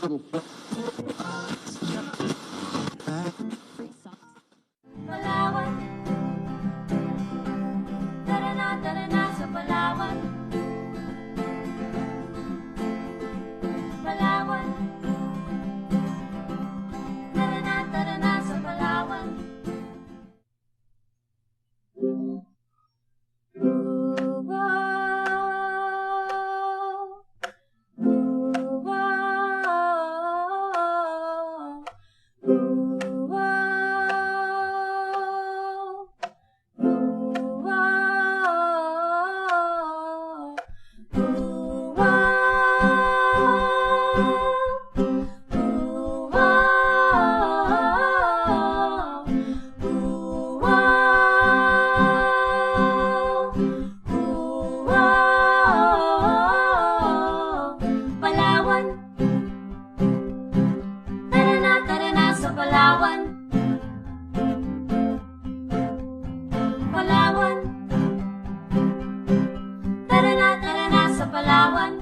Palawan, tara na sa Palawan. Palawan, tara na sa Palawan. Palawan, tara na sa Palawan.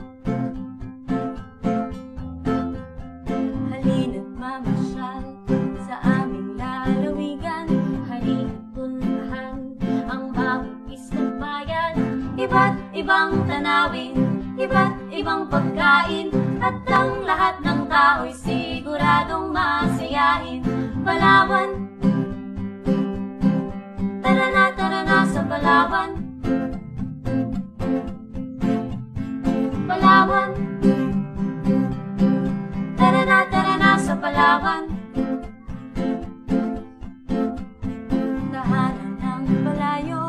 Halina't mamasyal sa aming lalawigan. Halina't puntahan ang bawat islang bayan. Iba't ibang tanawin, iba't ibang pagkain, at ang lahat ng tao'y siguradong masayahin. Palawan, tara na sa Palawan. Palawan, tara na sa Palawan. Tahanan ng palayo,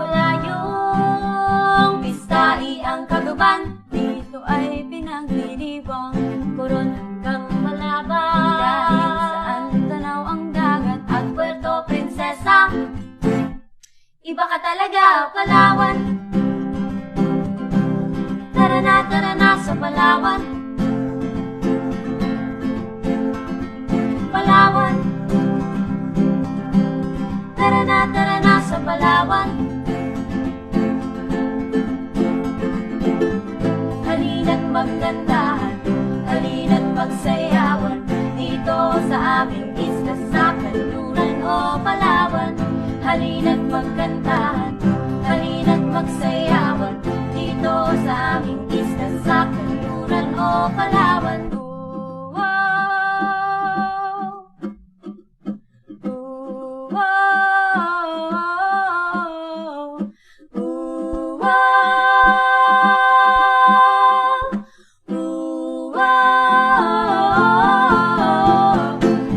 palayong Bistai ang Kaguban. Dito ay pinagdiriwang Coron hanggang Malabang. Dahil saan tanaw ang dagat at Puerto Princesa. Iba ka talaga, Palawan. Tara na sa Palawan. Palawan, tara na sa Palawan. Halina't maggandahan, halina't magsayawan dito sa aming isla sa kanluran o Palawan. Halina't magkantahan, halina't magsayawan dito sa aming isla sa kanluran o Palawan.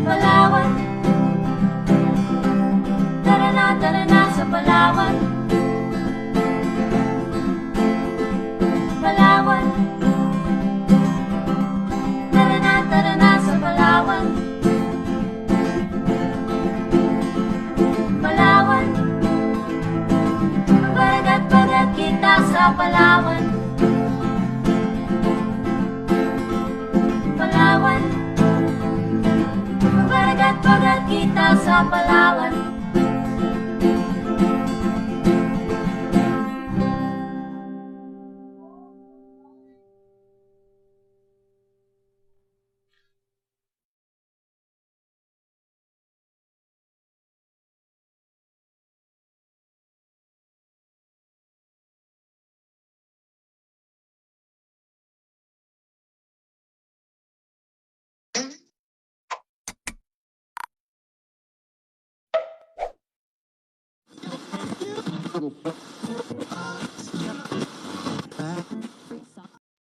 Palawan, tara na sa Palawan. Palawan, tara na sa Palawan. Palawan, magbagat-bagat kita sa Palawan. Palawan, magbagat-bagat kita sa Palawan.